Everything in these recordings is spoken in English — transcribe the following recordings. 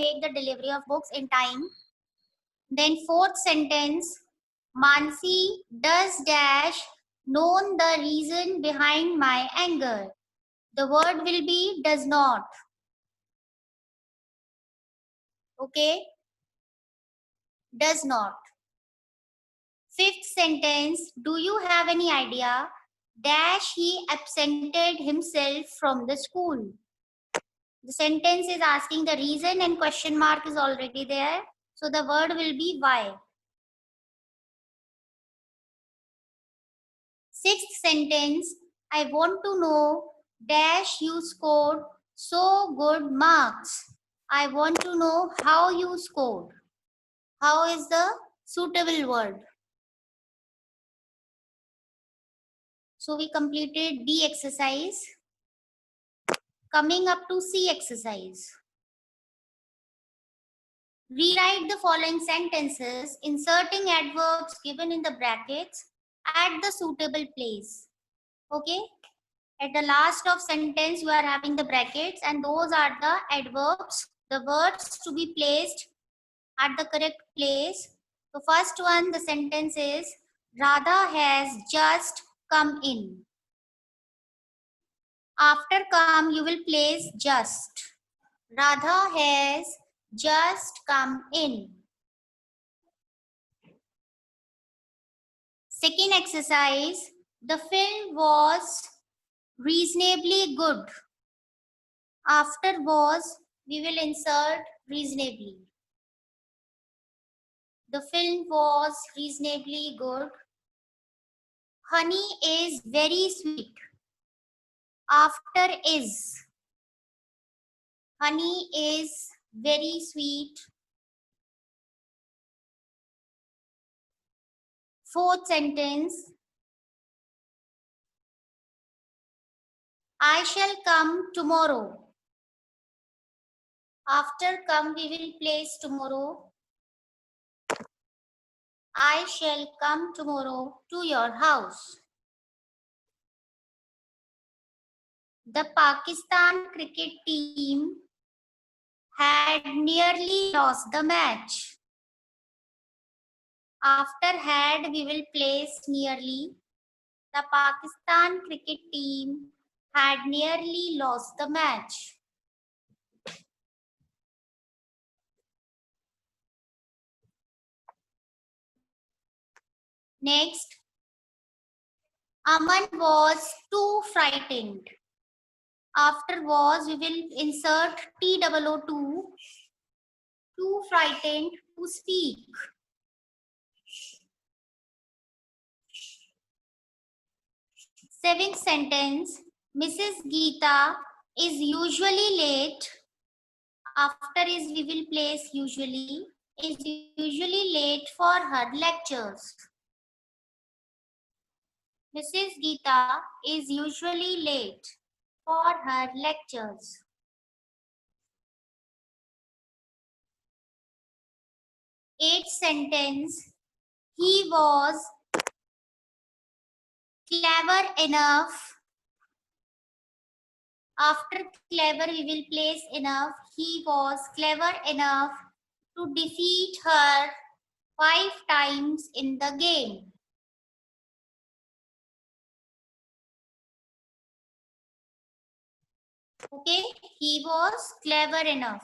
make the delivery of books in time. Then fourth sentence, Mansi does dash known the reason behind my anger. The word will be does not. Okay? Does not. Fifth sentence, do you have any idea? Dash he absented himself from the school. The sentence is asking the reason and question mark is already there. So the word will be why. Sixth sentence, I want to know dash you scored so good marks. I want to know how you scored. How is the suitable word? So we completed D exercise. Coming up to C exercise. Rewrite the following sentences, inserting adverbs given in the brackets at the suitable place. Okay? At the last of sentence, you are having the brackets and those are the adverbs, the words to be placed at the correct place. The first one, the sentence is, Radha has just come in. After come, you will place just. Radha has just come in. Second exercise, the film was reasonably good. After was, we will insert reasonably. The film was reasonably good. Honey is very sweet. After is. Honey is very sweet. Fourth sentence. I shall come tomorrow. After come, we will place tomorrow. I shall come tomorrow to your house. The Pakistan cricket team had nearly lost the match. After had, we will place nearly. The Pakistan cricket team had nearly lost the match. Next, Aman was too frightened. After was, we will insert TOO2, too frightened to speak. Seventh sentence, Mrs. Geeta is usually late. After is, we will place usually, is usually late for her lectures. Mrs. Geeta is usually late for her lectures. Eighth sentence, he was clever enough. After clever, we will place enough. He was clever enough to defeat her 5 times in the game. Okay, he was clever enough.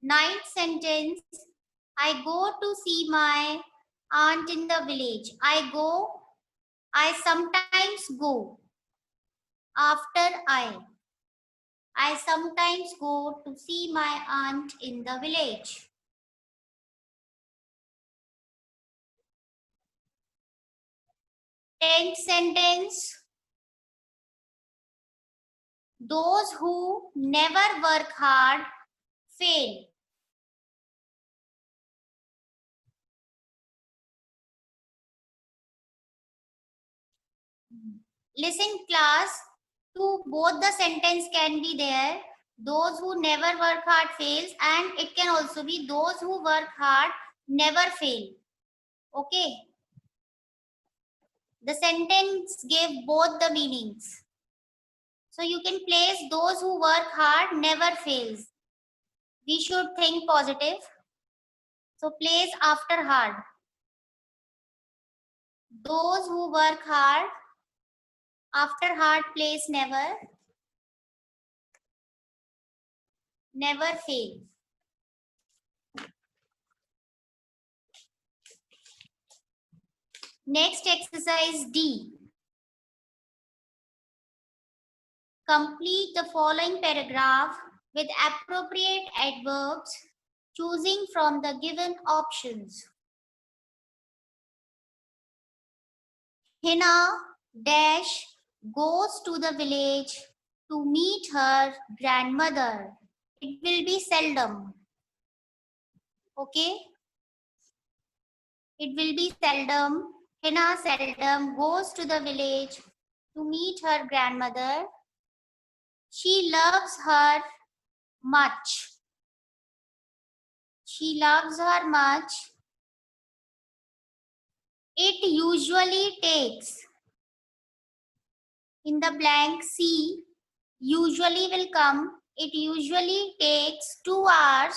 Ninth sentence, I go to see my aunt in the village. I sometimes go. After I sometimes go to see my aunt in the village. Tenth sentence, those who never work hard fail. Listen class, to both the sentence can be there. Those who never work hard fails, and it can also be those who work hard never fail. Okay. The sentence gave both the meanings. So you can place those who work hard never fails. We should think positive. So place after hard. Those who work hard, after hard place never, never fail. Next exercise D. Complete the following paragraph with appropriate adverbs, choosing from the given options. Hina dash goes to the village to meet her grandmother. It will be seldom. Okay? It will be seldom. Hina seldom goes to the village to meet her grandmother. She loves her much. She loves her much. It usually takes. In the blank C, usually will come. It usually takes 2 hours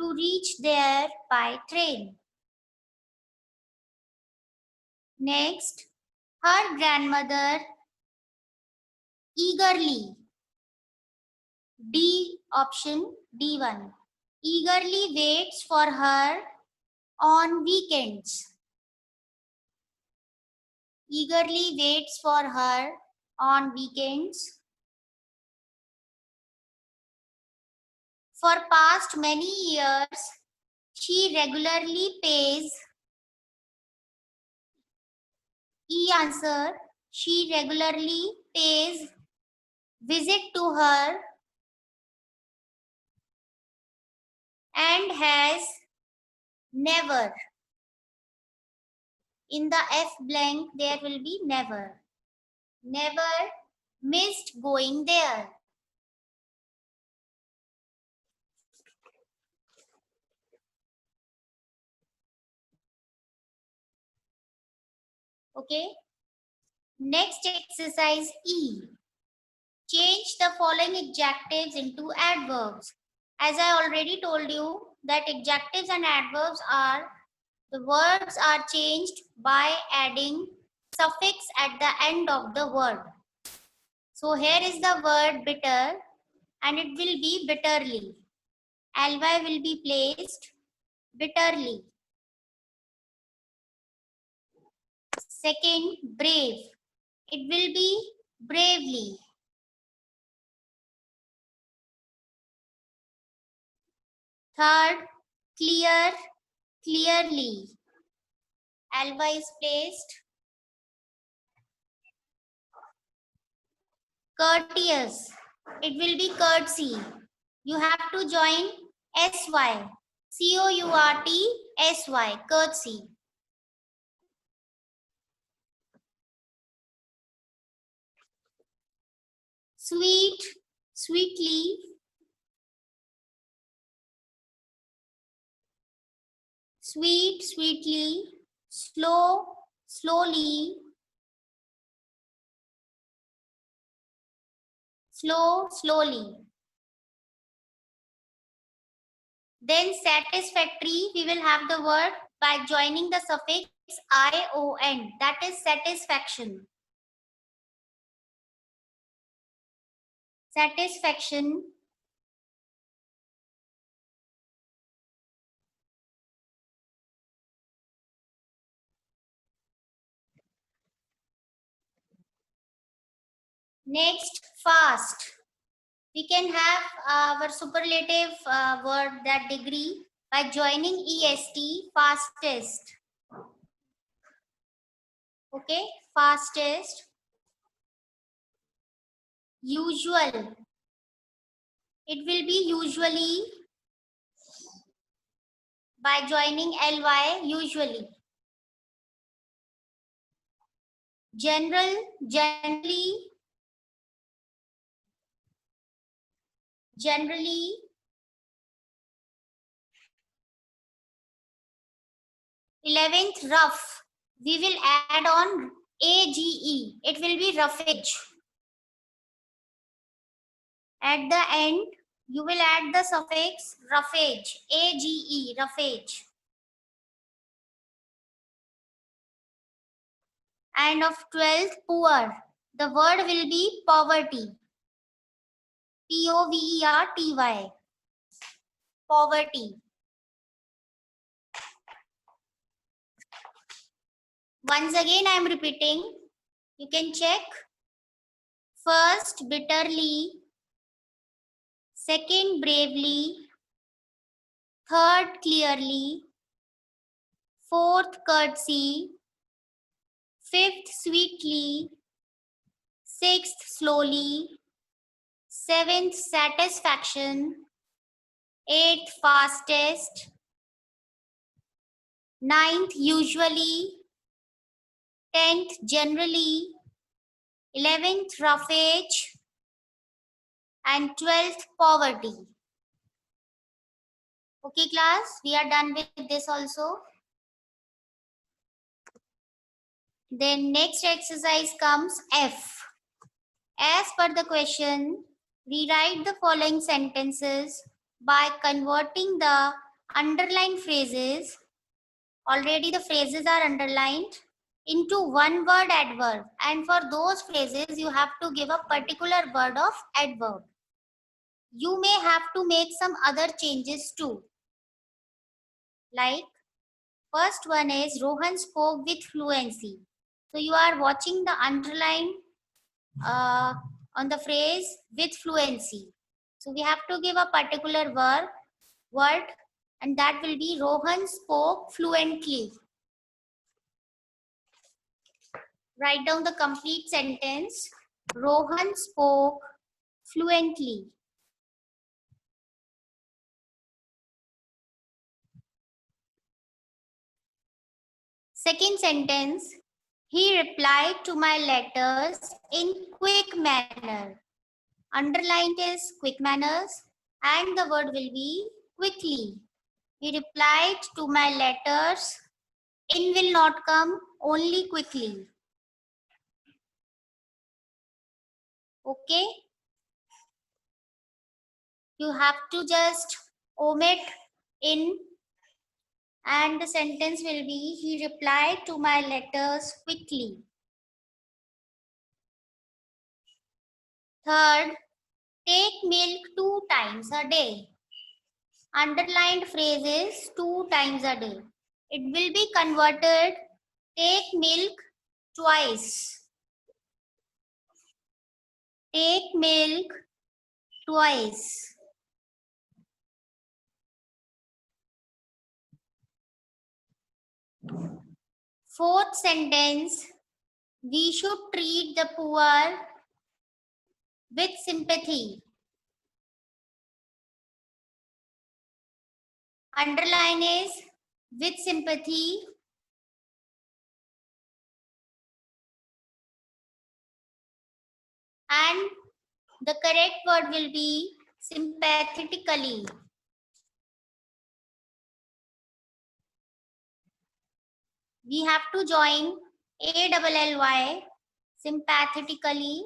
to reach there by train. Next, her grandmother eagerly. D option D1. Eagerly waits for her on weekends. Eagerly waits for her on weekends. For past many years, she regularly pays. E answer, she regularly pays visit to her and has never. In the F blank, there will be never. Never missed going there. Okay. Next exercise E. Change the following adjectives into adverbs. As I already told you that adjectives and adverbs are, the words are changed by adding suffix at the end of the word. So here is the word bitter and it will be bitterly. Ly will be placed bitterly. Second, brave. It will be bravely. Third, clear, clearly. Ly is placed. Courteous. It will be courtesy. You have to join sy. courtsy. Courtesy. Sweet, sweetly. Sweet, sweetly. Slow, slowly. Slow, slowly. Then satisfactory, we will have the word by joining the suffix ion. That is satisfaction. Satisfaction. Next, fast. We can have our superlative word, that degree, by joining est, fastest. Okay, fastest. Usual. It will be usually by joining ly, usually. General, generally. Generally. 11th, rough. We will add on age. It will be roughage. At the end, you will add the suffix roughage, age, roughage. And of 12th, poor. The word will be poverty. Poverty. Poverty. Once again, I am repeating. You can check. First, bitterly. Second, bravely. Third, clearly. Fourth, courtesy. Fifth, sweetly. Sixth, slowly. Seventh, satisfaction. Eighth, fastest. Ninth, usually. 10th, generally. 11th, roughage. And 12th, poverty. Okay, class, we are done with this also. Then next exercise comes F. As per the question, rewrite the following sentences by converting the underlined phrases. Already the phrases are underlined into one word adverb, and for those phrases you have to give a particular word of adverb. You may have to make some other changes too. Like first one is Rohan spoke with fluency. So you are watching the underline on the phrase with fluency. So we have to give a particular word, and that will be Rohan spoke fluently. Write down the complete sentence. Rohan spoke fluently. Second sentence, he replied to my letters in quick manner. Underlined is quick manners, and the word will be quickly. He replied to my letters. In will not come, only quickly. Okay? You have to just omit in, and the sentence will be, he replied to my letters quickly. Third, take milk 2 times a day. Underlined phrase is 2 times a day. It will be converted, take milk twice. Take milk twice. Fourth sentence, we should treat the poor with sympathy. Underline is with sympathy. And the correct word will be sympathetically. We have to join ALLY, sympathetically.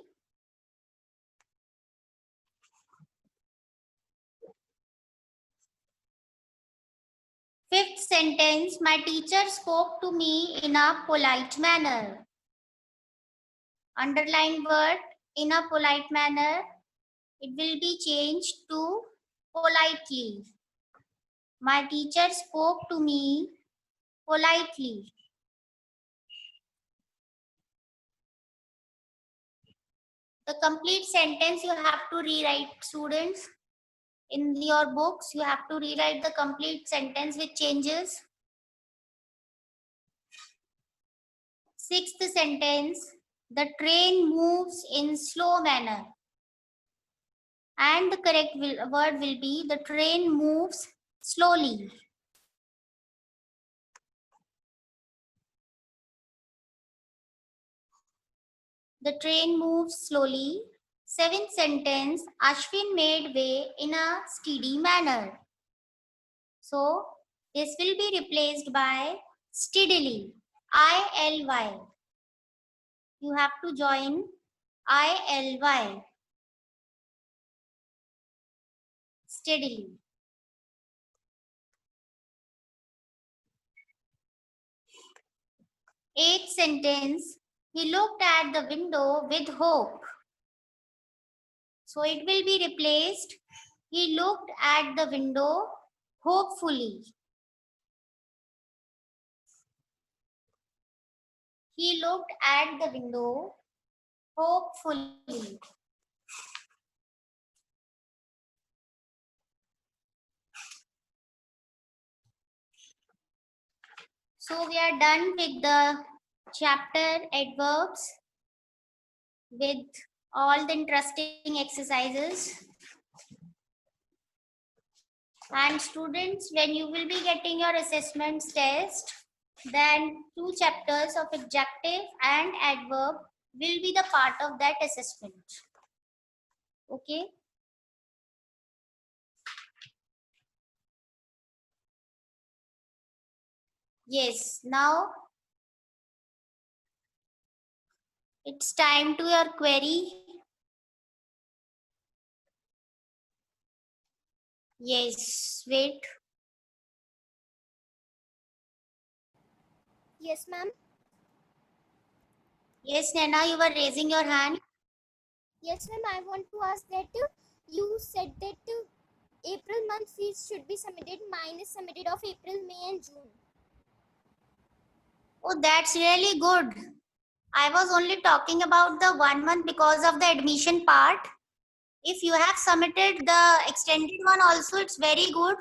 Fifth sentence, my teacher spoke to me in a polite manner. Underline word, in a polite manner. It will be changed to politely. My teacher spoke to me politely. The complete sentence you have to rewrite, students. In your books, you have to rewrite the complete sentence with changes. Sixth sentence, the train moves in slow manner. And the correct word will be, the train moves slowly. The train moves slowly. Seventh sentence, Ashwin made way in a steady manner. So this will be replaced by steadily, ILY. You have to join ILY. steadily. Eighth sentence, he looked at the window with hope. So it will be replaced, he looked at the window hopefully. He looked at the window hopefully. So we are done with the chapter adverbs with all the interesting exercises. And students, when you will be getting your assessments test, then 2 chapters of adjective and adverb will be the part of that assessment. Okay. Yes, now it's time to your query. Yes, wait. Yes, ma'am. Yes, Nana, you were raising your hand. Yes, ma'am. I want to ask that you said that April month fees should be submitted. Mine is submitted of April, May, and June. Oh, that's really good. I was only talking about the 1 month because of the admission part. If you have submitted the extended one also, it's very good.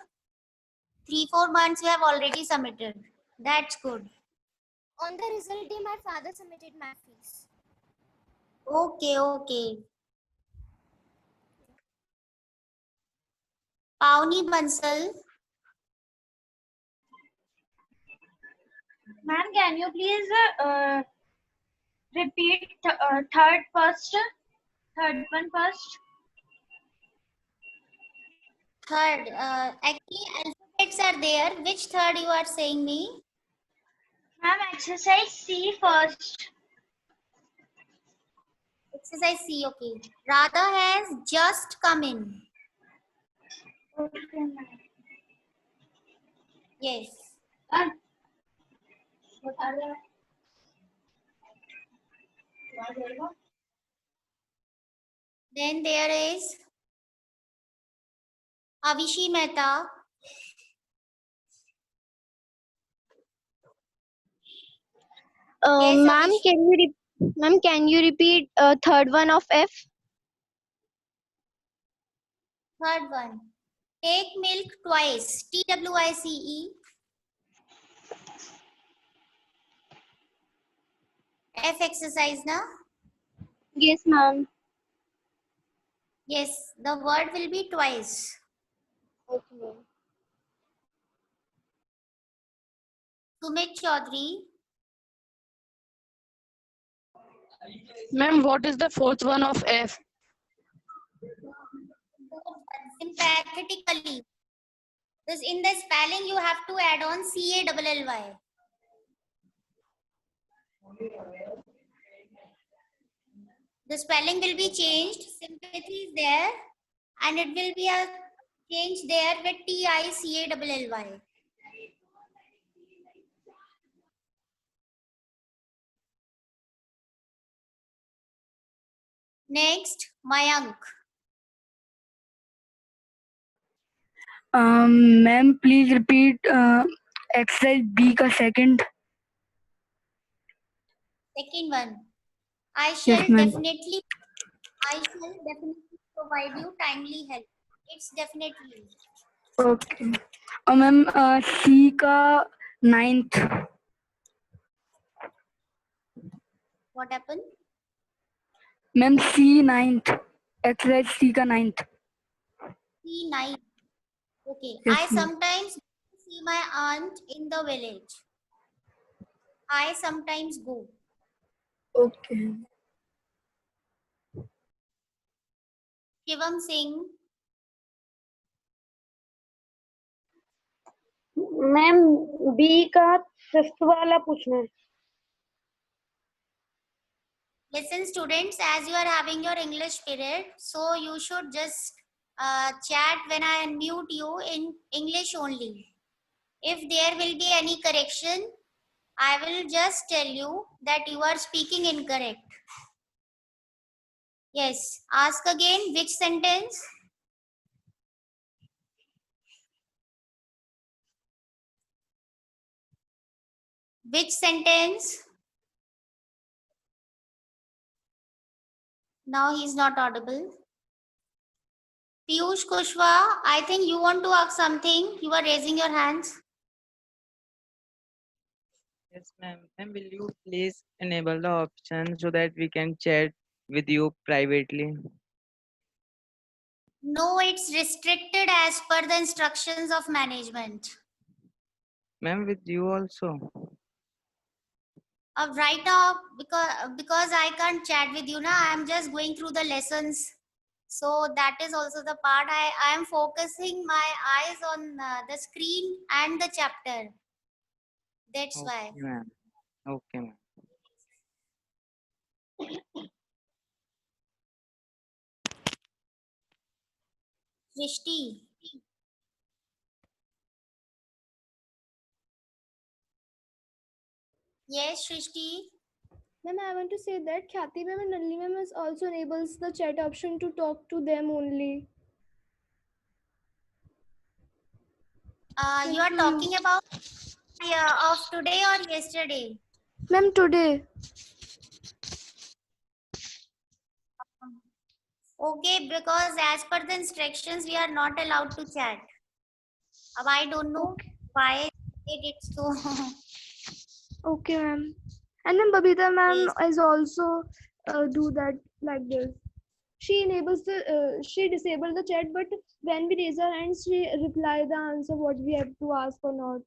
3-4 months you have already submitted. That's good. On the result day, my father submitted my fees. Okay, okay. Pauni Bansal. Ma'am, can you please repeat third first? Third one first. Third, actually alphabets are there. Which third you are saying me? Ma'am, exercise C first. Exercise C, okay. Radha has just come in. Okay, ma'am. Yes. What are the Then there is Avishi Mehta. Yes, Ma'am, Avishi. can you repeat third one of F? Third one. Take milk twice. TWICE. F exercise, na? Yes, ma'am. Yes, the word will be twice. Okay. Sumit Chaudhary. Ma'am, what is the fourth one of F? Sympathetically. This in the spelling you have to add on CALLY. The spelling will be changed. Sympathy is there, and it will be a change there with TICALLY. Next, Mayank. Ma'am, please repeat exercise B का second. Second one. I shall Yes, ma'am. definitely provide you timely help. It's definitely. Okay. Ma'am, C का ninth. What happened? Ma'am, C ninth. Exercise C का ninth. C9. Okay. Yes, I ma'am. sometimes see my aunt in the village. I sometimes go. Okay. Shivam Singh. Ma'am B का fifth वाला पूछना है. Listen, students, as you are having your English period, so you should just chat when I unmute you in English only. If there will be any correction, I will just tell you that you are speaking incorrect. Yes, ask again which sentence? Which sentence? Now he is not audible. Piyush Kushwa, I think you want to ask something. You are raising your hands. Yes, ma'am. Ma'am, will you please enable the option so that we can chat with you privately? No, it's restricted as per the instructions of management. Ma'am, with you also. Right now, because I can't chat with you now, I'm just going through the lessons. So that is also the part. I am focusing my eyes on the screen and the chapter. That's why. Okay, ma'am. Okay, ma'am. Srishti. Yes, Srishti. Ma'am, I want to say that Khyati ma'am and Nalini ma'am is also enables the chat option to talk to them only. You are talking about of today or yesterday? Ma'am, today. Okay, because as per the instructions, we are not allowed to chat. I don't know why they did so. Okay, ma'am. And then Babita ma'am Yes. is also do that like this. She enables the she disabled the chat, but when we raise our hands, she reply the answer what we have to ask or not,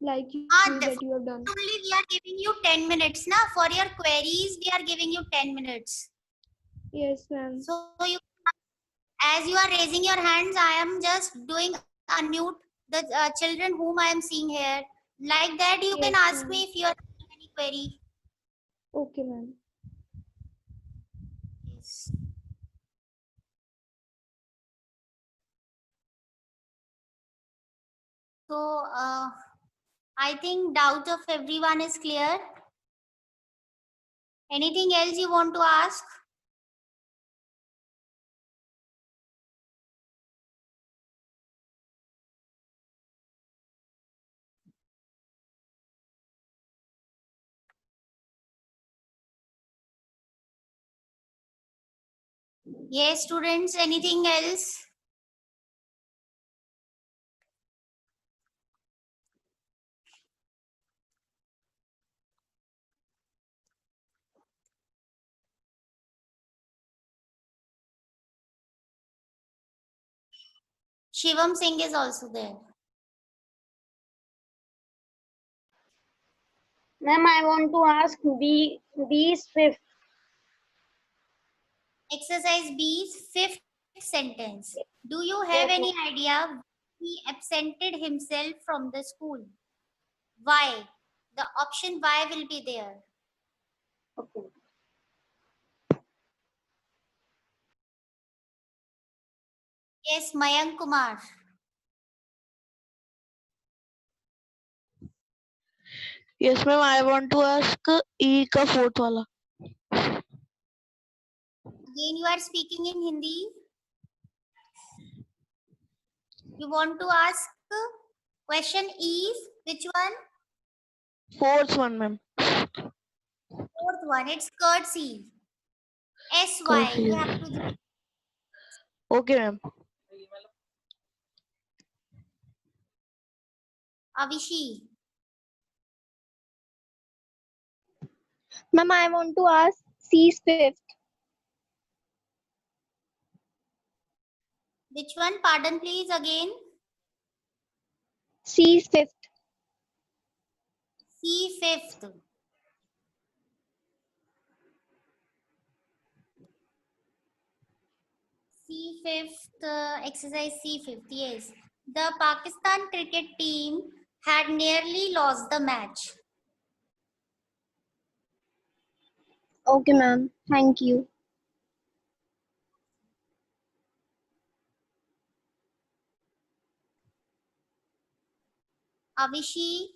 like you that you have done. Only we are giving you 10 minutes now. For your queries, we are giving you 10 minutes. Yes, ma'am. So you, as you are raising your hands, I am just doing unmute the children whom I am seeing here. Like that, you can Yes, ask ma'am. me if you are having any query. Okay, ma'am. Yes. So I think doubt of everyone is clear. Anything else you want to ask? Yes, students, anything else? Shivam Singh is also there. Ma'am, I want to ask B's fifth. Exercise B's fifth sentence. Do you have Yes, any idea he absented himself from the school? Why? The option Y will be there. okay. Yes, Mayank Kumar. Yes, ma'am. I want to ask E का fourth वाला. Again, you are speaking in Hindi. You want to ask question is which one? Fourth one, ma'am. Fourth one. It's courtesy. SY. Courtesy. You have to. Okay, ma'am. Avishi. Ma'am, I want to ask C's fifth. Which one? Pardon, please, again. C's fifth. C fifth. C fifth, exercise C fifth, yes. The Pakistan cricket team had nearly lost the match. Okay, ma'am. Thank you. Avishi.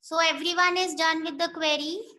So everyone is done with the query.